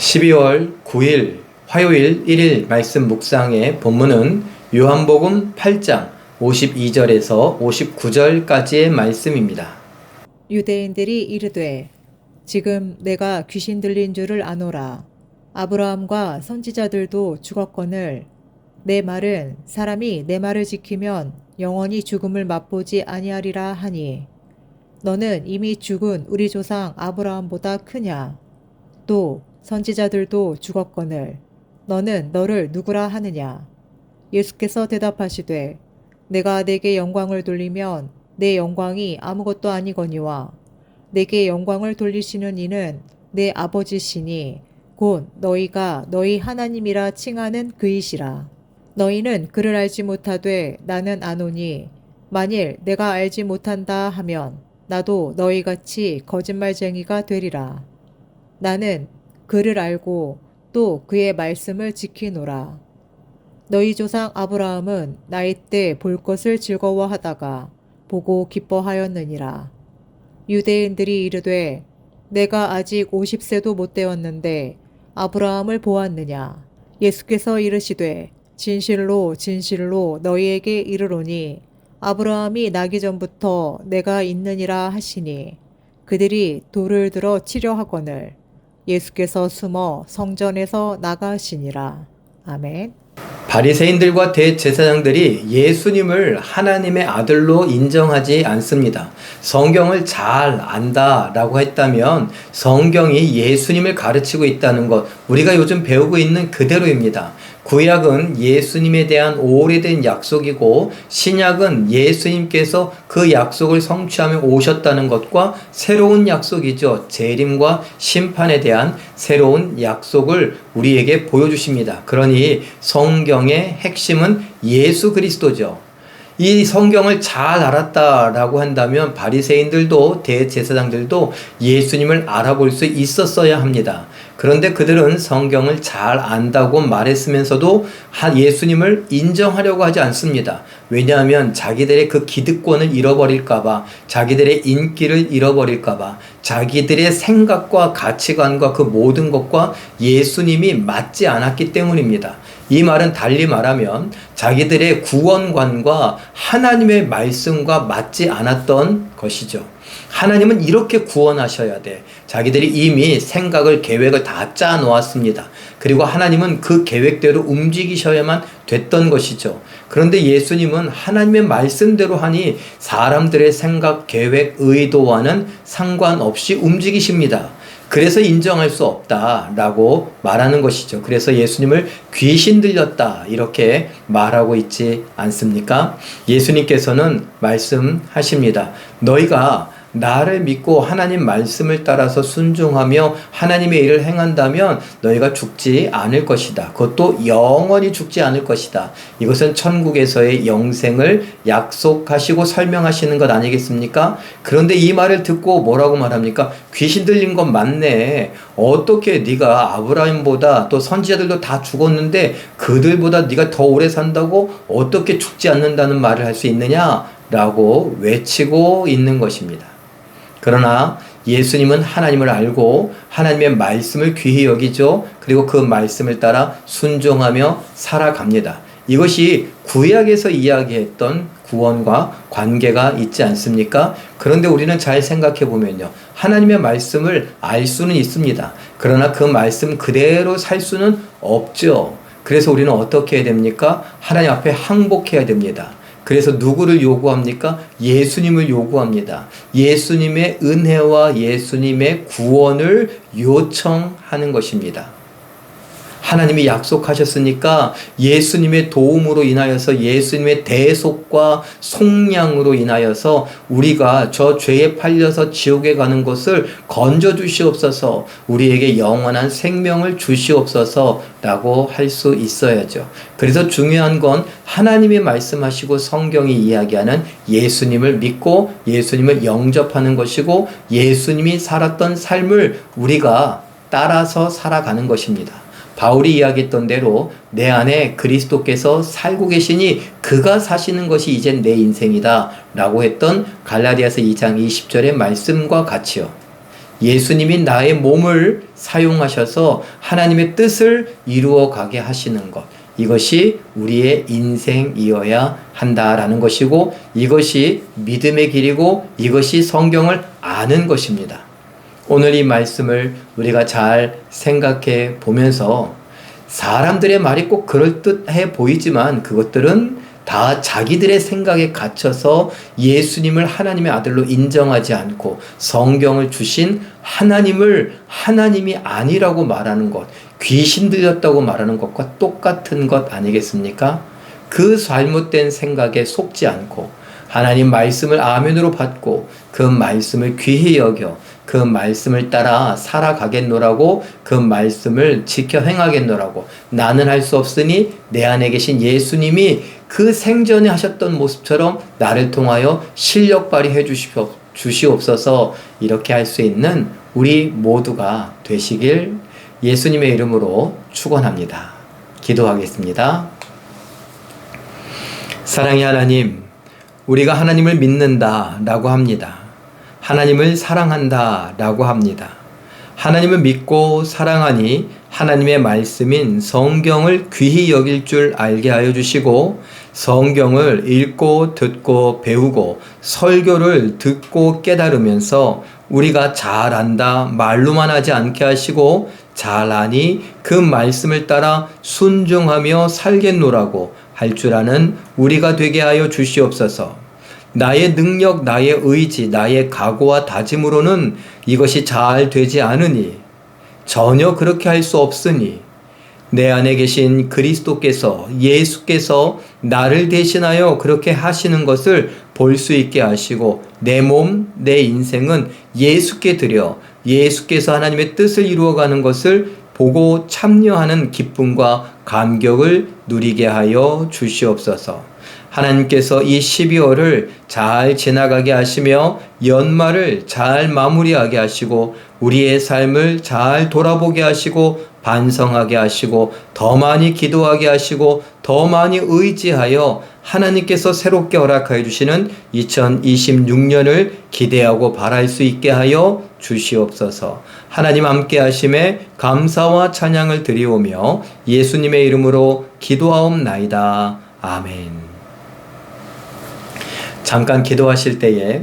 12월 9일 화요일 1일 말씀 묵상의 본문은 요한복음 8장 52절에서 59절까지의 말씀입니다. 유대인들이 이르되 지금 내가 귀신 들린 줄을 아노라. 아브라함과 선지자들도 죽었거늘 내 말은 사람이 내 말을 지키면 영원히 죽음을 맛보지 아니하리라 하니 너는 이미 죽은 우리 조상 아브라함보다 크냐? 또 선지자들도 죽었거늘 너는 너를 누구라 하느냐? 예수께서 대답하시되 내가 내게 영광을 돌리면 내 영광이 아무것도 아니거니와 내게 영광을 돌리시는 이는 내 아버지시니 곧 너희가 너희 하나님이라 칭하는 그이시라. 너희는 그를 알지 못하되 나는 아노니 만일 내가 알지 못한다 하면 나도 너희같이 거짓말쟁이가 되리라. 나는 그를 알고 또 그의 말씀을 지키노라. 너희 조상 아브라함은 나이 때 볼 것을 즐거워하다가 보고 기뻐하였느니라. 유대인들이 이르되 내가 아직 50세도 못 되었는데 아브라함을 보았느냐? 예수께서 이르시되 진실로 진실로 너희에게 이르노니 아브라함이 나기 전부터 내가 있느니라 하시니 그들이 돌을 들어 치려 하거늘 예수께서 숨어 성전에서 나가시니라. 아멘. 바리새인들과 대제사장들이 예수님을 하나님의 아들로 인정하지 않습니다. 성경을 잘 안다라고 했다면 성경이 예수님을 가르치고 있다는 것, 우리가 요즘 배우고 있는 그대로입니다. 구약은 예수님에 대한 오래된 약속이고 신약은 예수님께서 그 약속을 성취하며 오셨다는 것과 새로운 약속이죠. 재림과 심판에 대한 새로운 약속을 우리에게 보여주십니다. 그러니 성경의 핵심은 예수 그리스도죠. 이 성경을 잘 알았다라고 한다면 바리새인들도 대제사장들도 예수님을 알아볼 수 있었어야 합니다. 그런데 그들은 성경을 잘 안다고 말했으면서도 예수님을 인정하려고 하지 않습니다. 왜냐하면 자기들의 그 기득권을 잃어버릴까봐, 자기들의 인기를 잃어버릴까봐, 자기들의 생각과 가치관과 그 모든 것과 예수님이 맞지 않았기 때문입니다. 이 말은 달리 말하면 자기들의 구원관과 하나님의 말씀과 맞지 않았던 것이죠. 하나님은 이렇게 구원하셔야 돼. 자기들이 이미 생각을, 계획을 다 짜 놓았습니다. 그리고 하나님은 그 계획대로 움직이셔야만 됐던 것이죠. 그런데 예수님은 하나님의 말씀대로 하니 사람들의 생각, 계획, 의도와는 상관없이 움직이십니다. 그래서 인정할 수 없다라고 말하는 것이죠. 그래서 예수님을 귀신 들렸다 이렇게 말하고 있지 않습니까? 예수님께서는 말씀하십니다. 너희가 나를 믿고 하나님 말씀을 따라서 순종하며 하나님의 일을 행한다면 너희가 죽지 않을 것이다. 그것도 영원히 죽지 않을 것이다. 이것은 천국에서의 영생을 약속하시고 설명하시는 것 아니겠습니까? 그런데 이 말을 듣고 뭐라고 말합니까? 귀신 들린 건 맞네. 어떻게 네가 아브라함보다 또 선지자들도 다 죽었는데 그들보다 네가 더 오래 산다고 어떻게 죽지 않는다는 말을 할 수 있느냐라고 외치고 있는 것입니다. 그러나 예수님은 하나님을 알고 하나님의 말씀을 귀히 여기죠. 그리고 그 말씀을 따라 순종하며 살아갑니다. 이것이 구약에서 이야기했던 구원과 관계가 있지 않습니까? 그런데 우리는 잘 생각해 보면요. 하나님의 말씀을 알 수는 있습니다. 그러나 그 말씀 그대로 살 수는 없죠. 그래서 우리는 어떻게 해야 됩니까? 하나님 앞에 항복해야 됩니다. 그래서 누구를 요구합니까? 예수님을 요구합니다. 예수님의 은혜와 예수님의 구원을 요청하는 것입니다. 하나님이 약속하셨으니까 예수님의 도움으로 인하여서 예수님의 대속과 속량으로 인하여서 우리가 저 죄에 팔려서 지옥에 가는 것을 건져 주시옵소서, 우리에게 영원한 생명을 주시옵소서 라고 할 수 있어야죠. 그래서 중요한 건 하나님이 말씀하시고 성경이 이야기하는 예수님을 믿고 예수님을 영접하는 것이고 예수님이 살았던 삶을 우리가 따라서 살아가는 것입니다. 바울이 이야기했던 대로 내 안에 그리스도께서 살고 계시니 그가 사시는 것이 이젠 내 인생이다 라고 했던 갈라디아서 2장 20절의 말씀과 같이요. 예수님이 나의 몸을 사용하셔서 하나님의 뜻을 이루어 가게 하시는 것. 이것이 우리의 인생이어야 한다라는 것이고, 이것이 믿음의 길이고, 이것이 성경을 아는 것입니다. 오늘 이 말씀을 우리가 잘 생각해 보면서 사람들의 말이 꼭 그럴듯해 보이지만 그것들은 다 자기들의 생각에 갇혀서 예수님을 하나님의 아들로 인정하지 않고 성경을 주신 하나님을 하나님이 아니라고 말하는 것, 귀신 들렸다고 말하는 것과 똑같은 것 아니겠습니까? 그 잘못된 생각에 속지 않고 하나님 말씀을 아멘으로 받고 그 말씀을 귀히 여겨 그 말씀을 따라 살아가겠노라고, 그 말씀을 지켜 행하겠노라고, 나는 할 수 없으니 내 안에 계신 예수님이 그 생전에 하셨던 모습처럼 나를 통하여 실력 발휘해 주시옵소서, 이렇게 할 수 있는 우리 모두가 되시길 예수님의 이름으로 축원합니다. 기도하겠습니다. 사랑의 하나님, 우리가 하나님을 믿는다라고 합니다. 하나님을 사랑한다라고 합니다. 하나님을 믿고 사랑하니 하나님의 말씀인 성경을 귀히 여길 줄 알게 하여 주시고, 성경을 읽고 듣고 배우고 설교를 듣고 깨달으면서 우리가 잘 안다 말로만 하지 않게 하시고, 잘 아니 그 말씀을 따라 순종하며 살겠노라고 할 줄 아는 우리가 되게 하여 주시옵소서. 나의 능력, 나의 의지, 나의 각오와 다짐으로는 이것이 잘 되지 않으니, 전혀 그렇게 할 수 없으니, 내 안에 계신 그리스도께서, 예수께서 나를 대신하여 그렇게 하시는 것을 볼 수 있게 하시고, 내 몸, 내 인생은 예수께 드려 예수께서 하나님의 뜻을 이루어가는 것을 보고 참여하는 기쁨과 감격을 누리게 하여 주시옵소서. 하나님께서 이 12월을 잘 지나가게 하시며 연말을 잘 마무리하게 하시고 우리의 삶을 잘 돌아보게 하시고 반성하게 하시고 더 많이 기도하게 하시고 더 많이 의지하여 하나님께서 새롭게 허락하여 주시는 2026년을 기대하고 바랄 수 있게 하여 주시옵소서. 하나님 함께 하심에 감사와 찬양을 드리오며 예수님의 이름으로 기도하옵나이다. 아멘. 잠깐 기도하실 때에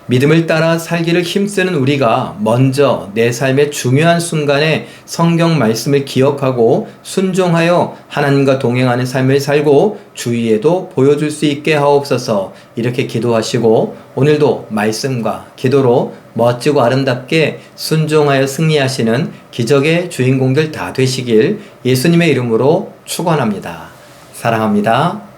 믿음을 따라 살기를 힘쓰는 우리가 먼저 내 삶의 중요한 순간에 성경 말씀을 기억하고 순종하여 하나님과 동행하는 삶을 살고 주위에도 보여줄 수 있게 하옵소서. 이렇게 기도하시고 오늘도 말씀과 기도로 멋지고 아름답게 순종하여 승리하시는 기적의 주인공들 다 되시길 예수님의 이름으로 축원합니다. 사랑합니다.